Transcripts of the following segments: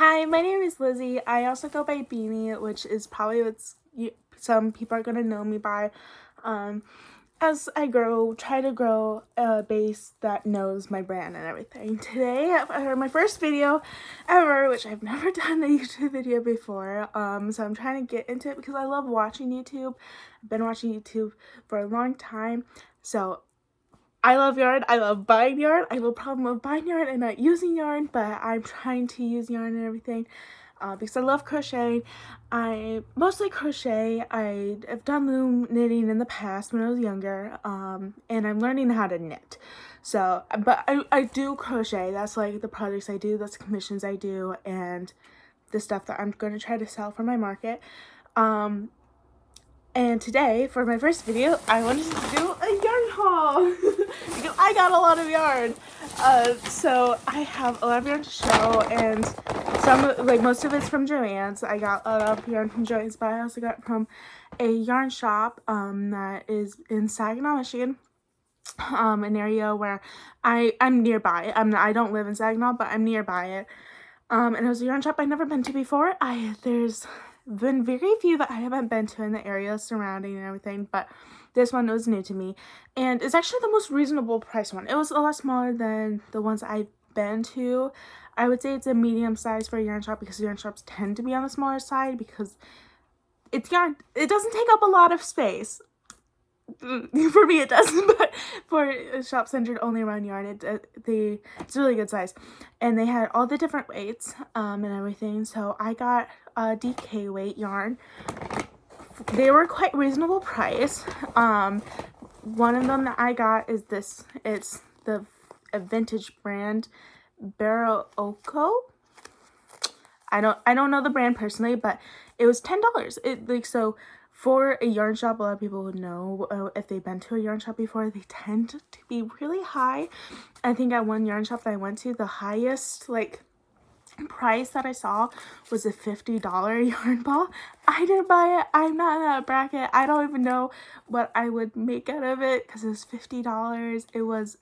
Hi, my name is Lizzie. I also go by Beanie, which is probably what some people are going to know me by. Um, as I try to grow a base that knows my brand and everything. Today, my first video ever, which I've never done a YouTube video before. So I'm trying to get into it because I love watching YouTube. I've been watching YouTube for a long time. So I love yarn. I love buying yarn. I have a problem with buying yarn and not using yarn, but I'm trying to use yarn and everything because I love crocheting. I mostly crochet. I have done loom knitting in the past when I was younger, and I'm learning how to knit. So, but I do crochet. That's like the projects I do. That's the commissions I do, and the stuff that I'm going to try to sell for my market. And today, for my first video, I wanted to do a yarn haul because I got a lot of yarn. So I have a lot of yarn to show, and most of it's from Joann's. I got a lot of yarn from Joann's, but I also got it from a yarn shop that is in Saginaw, Michigan. An area where I'm nearby. I don't live in Saginaw, but I'm nearby it. And it was a yarn shop I'd never been to before. There's been very few that I haven't been to in the area surrounding and everything, but this one was new to me. And it's actually the most reasonable price one. It was a lot smaller than the ones I've been to. I would say it's a medium size for a yarn shop because yarn shops tend to be on the smaller side because it's yarn. It doesn't take up a lot of space. For me it doesn't, but for a shop centered only around yarn, it's a really good size. And they had all the different weights and everything, so I got a DK weight yarn. They were quite reasonable price. One of them that I got is this. It's a vintage brand, Barroco. I don't know the brand personally, but it was $10. So for a yarn shop, a lot of people would know if they've been to a yarn shop before, they tend to be really high. I think at one yarn shop that I went to, the highest price that I saw was a $50 yarn ball. I didn't buy it. I'm not in that bracket. I don't even know what I would make out of it because it was $50. It was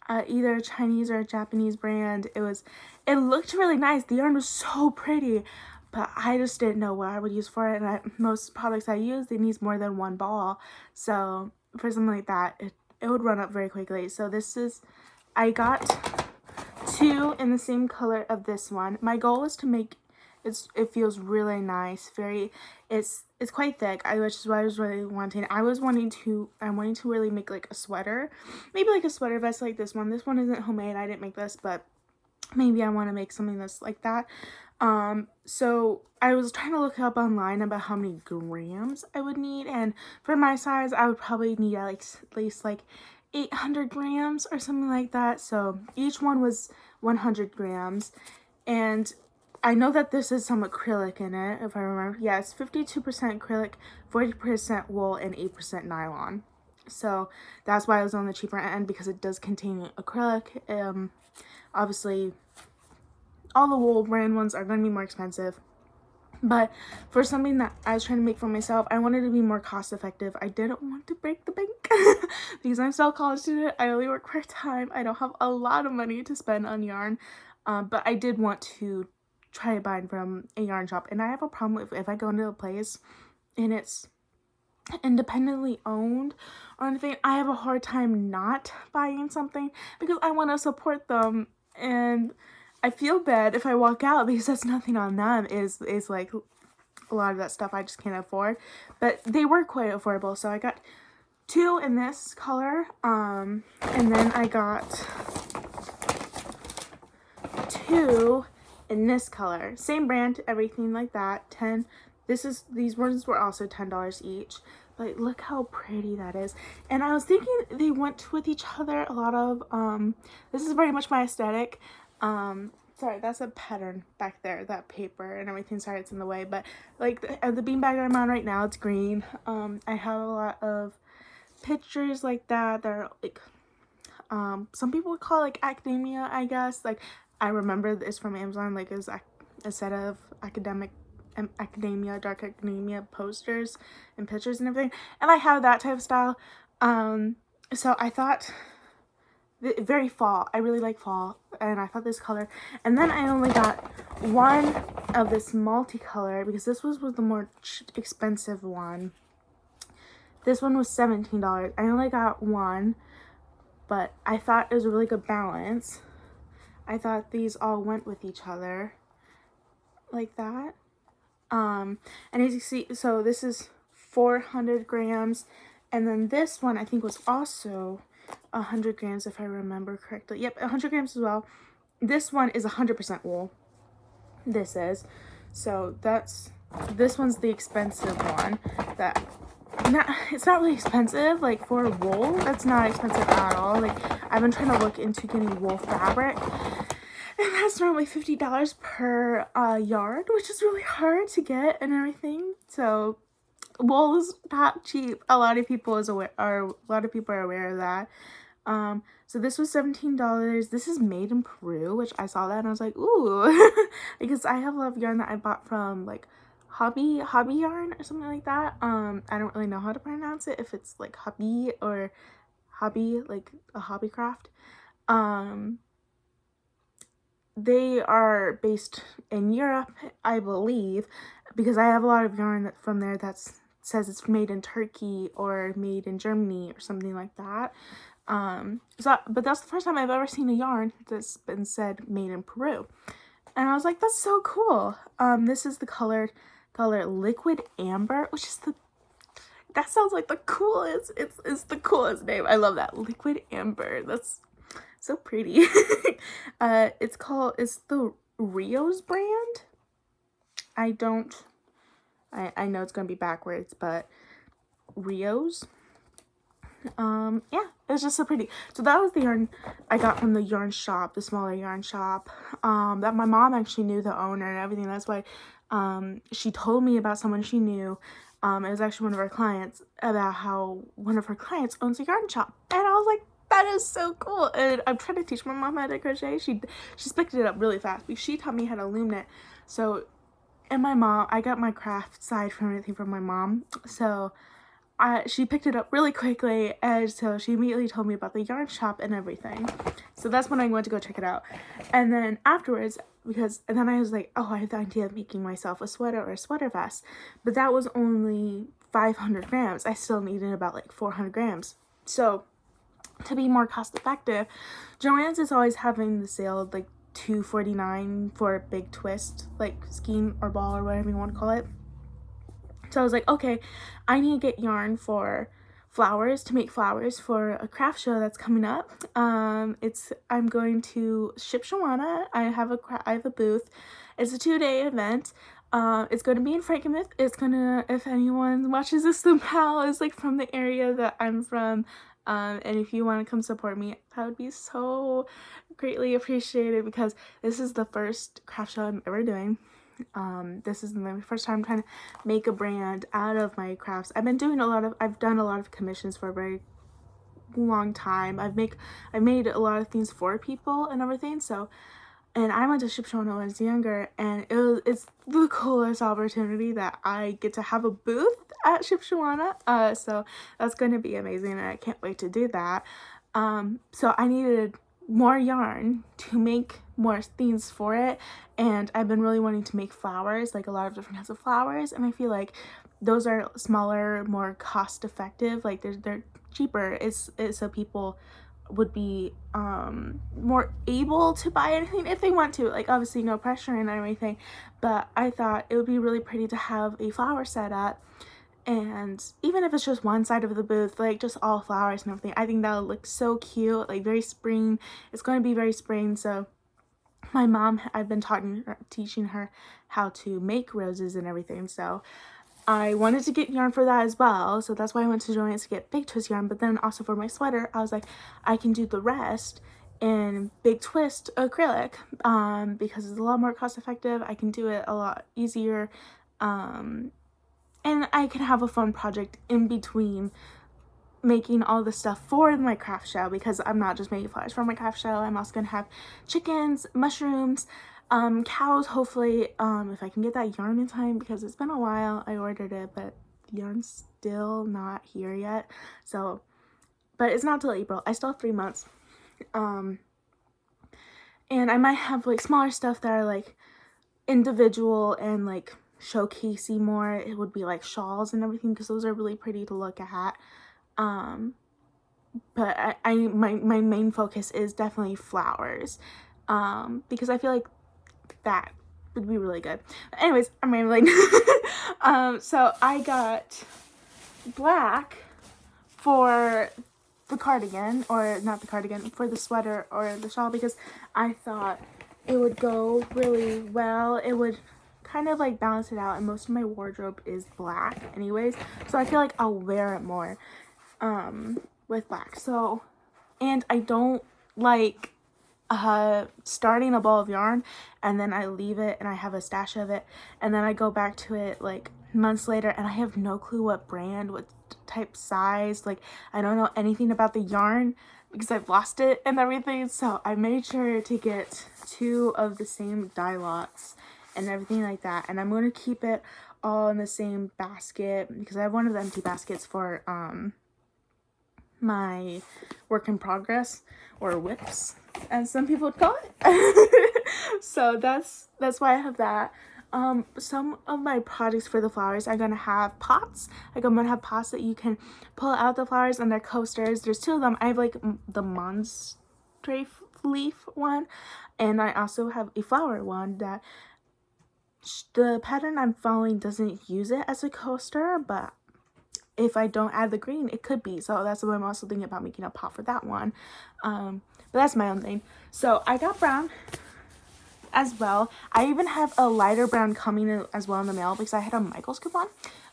either a Chinese or a Japanese brand. It looked really nice. The yarn was so pretty, but I just didn't know what I would use for it. And most products I use, it needs more than one ball. So for something like that, it would run up very quickly. So I got two in the same color of this one. My goal is to make it feels really nice. It's quite thick, which is what I was really wanting. I'm wanting to really make like a sweater, maybe like a sweater vest like this one. This one isn't homemade. I didn't make this, but maybe I want to make something that's like that. So I was trying to look up online about how many grams I would need, and for my size, I would probably need at least 800 grams or something like that. So each one was 100 grams, and I know that this is some acrylic in it, if I remember. Yeah, it's 52% acrylic, 40% wool, and 8% nylon. So that's why it was on the cheaper end, because it does contain acrylic. Obviously, all the wool brand ones are going to be more expensive. But for something that I was trying to make for myself, I wanted to be more cost effective. I didn't want to break the bank because I'm still a college student. I only work part-time. I don't have a lot of money to spend on yarn. But I did want to try to buy from a yarn shop. And I have a problem if I go into a place and it's independently owned or anything, I have a hard time not buying something because I want to support them. And I feel bad if I walk out because that's nothing on them. Is like a lot of that stuff I just can't afford, but they were quite affordable. So I got two in this color, and then I got two in this color, same brand, everything like that. These ones were also $10 each. But look how pretty that is. And I was thinking they went with each other a lot of, this is very much my aesthetic. Sorry, that's a pattern back there, that paper and everything. Sorry, it's in the way. But like the beanbag I'm on right now, it's green. I have a lot of pictures like that. They're like, some people would call it like academia, I guess. Like, I remember this from Amazon, like it was a set of dark academia posters and pictures and everything, and I have that type of style. So I thought very fall. I really like fall, and I thought this color. And then I only got one of this multicolor because this was the more expensive one. This one was $17. I only got one, but I thought it was a really good balance. I thought these all went with each other like that. And as you see, so this is 400 grams, and then this one I think was also 100 grams if I remember correctly. Yep, 100 grams as well. This one is 100% wool. This is. So this one's the expensive one. It's not really expensive, like for wool, that's not expensive at all. Like, I've been trying to look into getting wool fabric, and that's normally $50 per yard, which is really hard to get and everything. So wool is not cheap. A lot of people are aware of that. So this was $17. This is made in Peru, which I saw that and I was like, ooh, because I have a lot of yarn that I bought from like hobby yarn or something like that. I don't really know how to pronounce it, if it's like hobby or hobby, like a hobby craft. They are based in Europe, I believe, because I have a lot of yarn from there that says it's made in Turkey or made in Germany or something like that. But that's the first time I've ever seen a yarn that's been said made in Peru. And I was like, that's so cool. This is the color Liquid Amber, which is that sounds like the coolest. It's the coolest name. I love that. Liquid Amber. That's so pretty. It's the Rios brand. I know it's gonna be backwards, but Rios. Yeah, it was just so pretty. So that was the yarn I got from the yarn shop, the smaller yarn shop. That my mom actually knew the owner and everything. That's why she told me about someone she knew. It was actually one of our clients, about how one of her clients owns a yarn shop. And I was like, that is so cool. And I'm trying to teach my mom how to crochet. She picked it up really fast because she taught me how to loom knit. So, and my mom, I got my craft side from everything from my mom. So she picked it up really quickly, and so she immediately told me about the yarn shop and everything. So that's when I went to go check it out. And then afterwards, and then I was like, oh, I have the idea of making myself a sweater or a sweater vest. But that was only 500 grams. I still needed about like 400 grams. So to be more cost effective, Joann's is always having the sale of like $2.49 for a big twist, like skein or ball or whatever you want to call it. So I was like, okay, I need to get yarn for flowers, to make flowers for a craft show that's coming up. I'm going to Ship Shawana. I have a booth. It's a 2-day event. It's going to be in Frankenmuth. If anyone watches this somehow is like from the area that I'm from, and if you want to come support me, that would be so greatly appreciated, because this is the first craft show I'm ever doing. This is my first time trying to make a brand out of my crafts. I've done a lot of commissions for a very long time. I've made a lot of things for people and everything. So, and I went to Ship Show when I was younger, and it's the coolest opportunity that I get to have a booth at Ship Shawana. So that's going to be amazing, and I can't wait to do that. So I needed more yarn to make more things for it, and I've been really wanting to make flowers, like a lot of different kinds of flowers, and I feel like those are smaller, more cost effective, like they're cheaper. It's so people would be more able to buy anything if they want to, like obviously no pressure and everything, but I thought it would be really pretty to have a flower set up. And even if it's just one side of the booth, like just all flowers and everything, I think that would look so cute, like very spring. It's going to be very spring. So my mom, I've been teaching her how to make roses and everything. So I wanted to get yarn for that as well. So that's why I went to Joann to get big twist yarn. But then also for my sweater, I was like, I can do the rest in big twist acrylic, because it's a lot more cost effective. I can do it a lot easier. And I can have a fun project in between making all the stuff for my craft show, because I'm not just making flowers for my craft show. I'm also gonna have chickens, mushrooms, cows, hopefully, if I can get that yarn in time, because it's been a while. I ordered it, but the yarn's still not here yet. So, but it's not till April. I still have 3 months. And I might have like smaller stuff that are like individual and like showcasey more. It would be like shawls and everything, because those are really pretty to look at. But my main focus is definitely flowers, because I feel like that would be really good. But anyways, I'm rambling. So I got black for the cardigan, or not the cardigan, for the sweater or the shawl, because I thought it would go really well. It would kind of like balance it out, and most of my wardrobe is black anyways, so I feel like I'll wear it more with black. So, and I don't like starting a ball of yarn and then I leave it and I have a stash of it, and then I go back to it like months later and I have no clue what brand, what type, size, like I don't know anything about the yarn because I've lost it and everything. So I made sure to get 2 of the same dye lots and everything like that, and I'm going to keep it all in the same basket because I have one of the empty baskets for my work in progress, or whips as some people would call it. So that's why I have that. Some of my projects for the flowers, I'm gonna have pots. Like I'm gonna have pots that you can pull out the flowers, and they're coasters. There's 2 of them. I have like the monstrate leaf one, and I also have a flower one that the pattern I'm following doesn't use it as a coaster, but if I don't add the green, it could be. So that's what I'm also thinking about, making a pot for that one. But that's my own thing. So I got brown as well. I even have a lighter brown coming in as well in the mail because I had a Michael's coupon.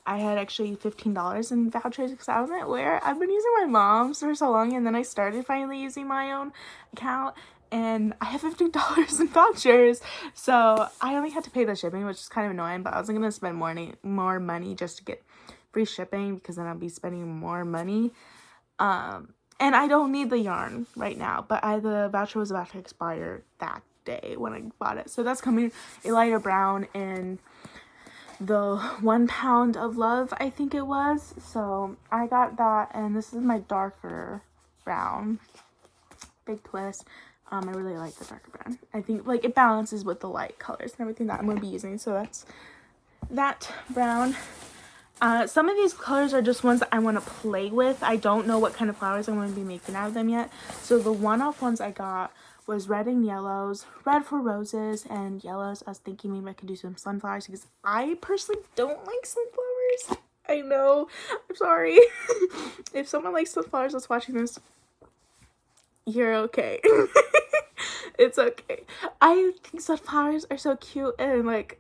I had actually $15 in vouchers because I wasn't aware. I've been using my mom's for so long, and then I started finally using my own account, and I have $15 in vouchers. So I only had to pay the shipping, which is kind of annoying, but I wasn't going to spend more money just to get free shipping, because then I'll be spending more money. And I don't need the yarn right now, but the voucher was about to expire that day when I bought it. So that's coming, a lighter brown in the 1 pound of love, I think it was. So I got that, and this is my darker brown. Big twist. I really like the darker brown. I think like it balances with the light colors and everything that I'm going to be using. So that's that brown. Some of these colors are just ones that I want to play with. I don't know what kind of flowers I'm going to be making out of them yet. So the one-off ones I got was red and yellows. Red for roses and yellows. I was thinking maybe I could do some sunflowers because I personally don't like sunflowers. I know. I'm sorry. If someone likes sunflowers that's watching this, you're okay. It's okay. I think sunflowers are so cute, and like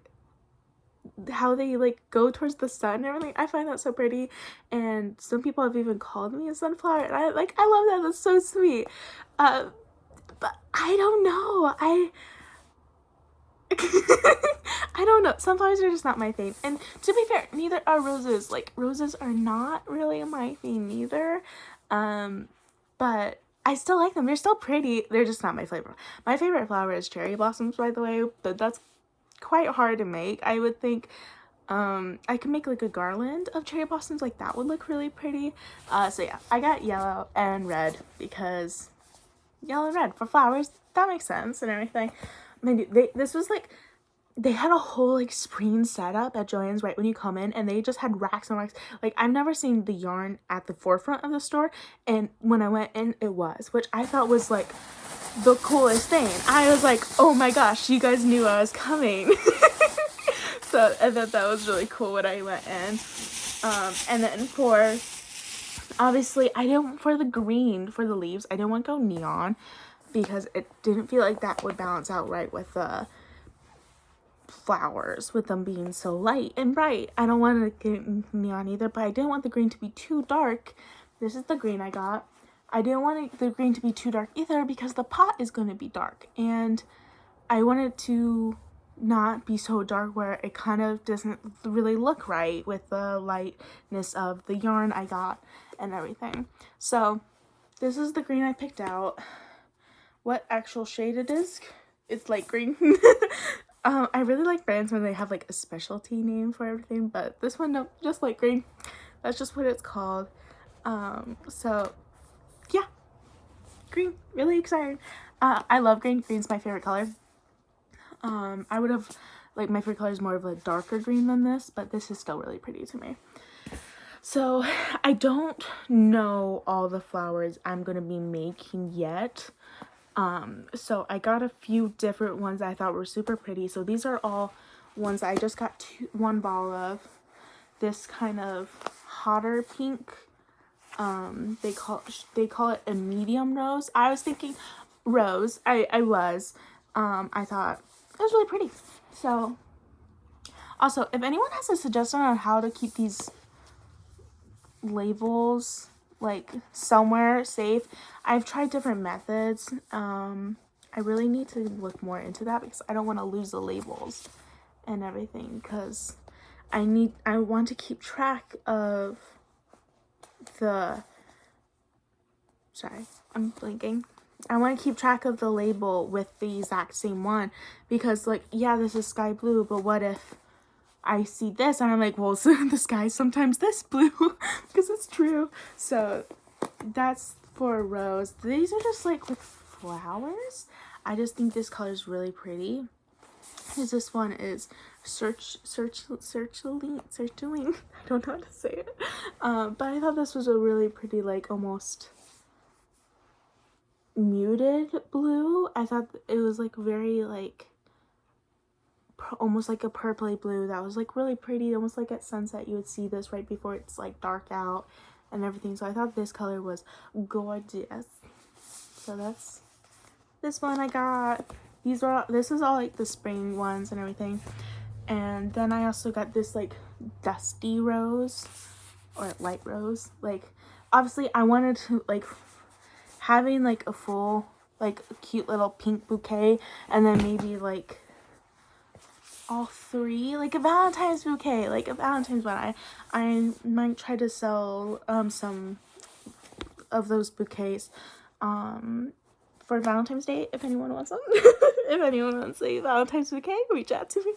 how they like go towards the sun and everything. I find that so pretty, and some people have even called me a sunflower, and I love that. That's so sweet. But I don't know. I don't know. Sunflowers are just not my thing. And to be fair, neither are roses. Like roses are not really my thing either. But I still like them. They're still pretty. They're just not my flavor. My favorite flower is cherry blossoms, by the way, but that's quite hard to make. I would think I could make like a garland of cherry blossoms, like that would look really pretty. So yeah, I got yellow and red because yellow and red for flowers, that makes sense and everything. This was like, they had a whole like spring setup at Joann's right when you come in, and they just had racks and racks. Like I've never seen the yarn at the forefront of the store, and when I went in it was, which I thought was like the coolest thing. I was like, oh my gosh, you guys knew I was coming. So I thought that was really cool when I went in. And then for, obviously I didn't, for the green, for the leaves, I didn't want to go neon because it didn't feel like that would balance out right with the flowers, with them being so light and bright. I don't want to get neon either, but I didn't want the green to be too dark. This is the green I got. I didn't want the green to be too dark either because the pot is going to be dark, and I wanted to not be so dark where it kind of doesn't really look right with the lightness of the yarn I got and everything. So this is the green I picked out. What actual shade it is, it's light green. I really like brands when they have like a specialty name for everything, but this one, no, just light green. That's just what it's called. So yeah, green, really excited. I love green. Green's my favorite color. I would have, like, my favorite color is more of a darker green than this, but this is still really pretty to me. So I don't know all the flowers I'm gonna be making yet. So I got a few different ones I thought were super pretty. So these are all ones I just got one ball of. This kind of hotter pink. They call it a medium rose. I was thinking rose. I thought it was really pretty. So also, if anyone has a suggestion on how to keep these labels like somewhere safe, I've tried different methods. I really need to look more into that because I don't want to lose the labels and everything, because I want to keep track of the, sorry, I'm blinking. I want to keep track of the label with the exact same one, because, like, yeah, this is sky blue, but what if I see this and I'm like, well, so the sky's sometimes this blue, because it's true. So that's for a rose. These are just like with flowers. I just think this color is really pretty. Because this one is sertraline. I don't know how to say it. But I thought this was a really pretty, like, almost muted blue. I thought it was like very, like, almost like a purpley blue that was like really pretty, almost like at sunset you would see this right before it's like dark out and everything. So I thought this color was gorgeous. So that's this one I got. This is all like the spring ones and everything. And then I also got this like dusty rose or light rose. Like, obviously I wanted to, like, having like a full, like, a cute little pink bouquet, and then maybe like all three, like a Valentine's bouquet, like a Valentine's one. I might try to sell some of those bouquets for Valentine's Day if anyone wants them. If anyone wants a Valentine's bouquet, reach out to me.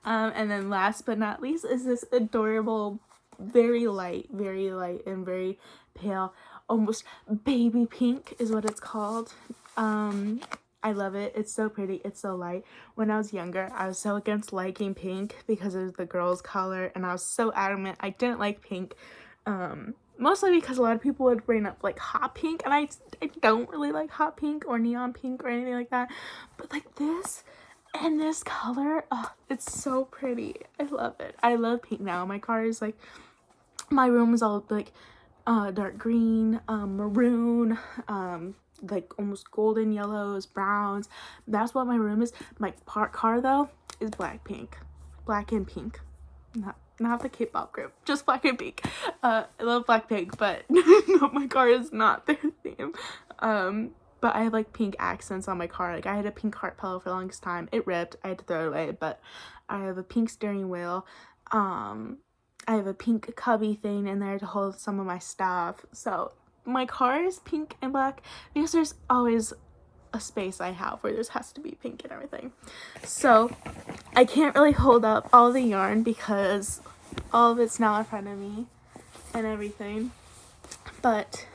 And then last but not least is this adorable, very light and very pale, almost baby pink is what it's called. I love it. It's so pretty. It's so light. When I was younger, I was so against liking pink because it was the girls' color, and I was so adamant I didn't like pink. Mostly because a lot of people would bring up like hot pink, and I don't really like hot pink or neon pink or anything like that. But like this and this color, oh, it's so pretty. I love it. I love pink now. My room is all like dark green, maroon, like almost golden yellows, browns. That's what my room is. My car though is black and pink, not the K-pop group, just black and pink. I love Blackpink, but no, my car is not their theme. But I have like pink accents on my car. Like, I had a pink heart pillow for the longest time. It ripped. I had to throw it away, but I have a pink steering wheel. I have a pink cubby thing in there to hold some of my stuff. So my car is pink and black because there's always a space I have where there has to be pink and everything. So I can't really hold up all the yarn because all of it's now in front of me and everything. But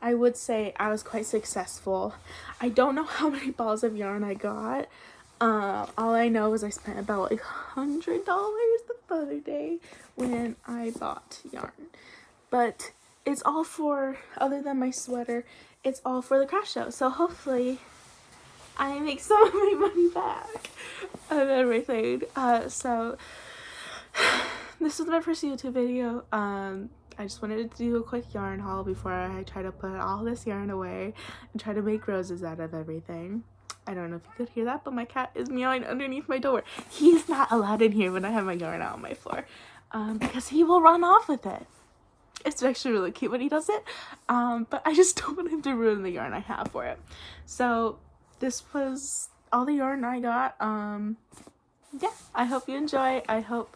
I would say I was quite successful. I don't know how many balls of yarn I got. All I know is I spent about like $100 the other day when I bought yarn. But it's all for, other than my sweater, it's all for the craft show. So hopefully I make some of my money back and everything. So this was my first YouTube video. I just wanted to do a quick yarn haul before I try to put all this yarn away and try to make roses out of everything. I don't know if you could hear that, but my cat is meowing underneath my door. He's not allowed in here when I have my yarn out on my floor because he will run off with it. It's actually really cute when he does it, but I just don't want him to ruin the yarn I have for it. So this was all the yarn I got. Yeah, I hope you enjoy. I hope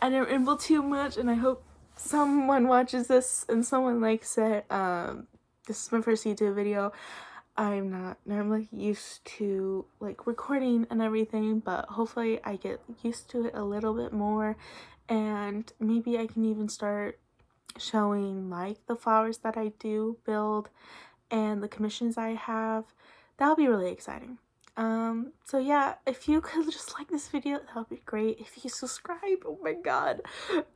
I didn't ramble too much, and I hope someone watches this and someone likes it. This is my first YouTube video. I'm not normally used to like recording and everything, but hopefully I get used to it a little bit more, and maybe I can even start showing like the flowers that I do build and the commissions I have, that'll be really exciting. So yeah, if you could just like this video, that would be great. If you subscribe, oh my god,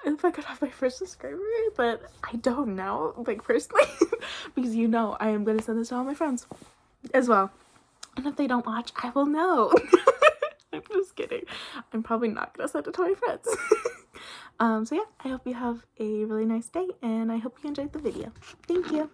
if I could have my first subscriber, but I don't know, like, personally, because you know I am gonna send this to all my friends as well, and if they don't watch, I will know. I'm just kidding. I'm probably not gonna send it to my friends. So yeah, I hope you have a really nice day, and I hope you enjoyed the video. Thank you.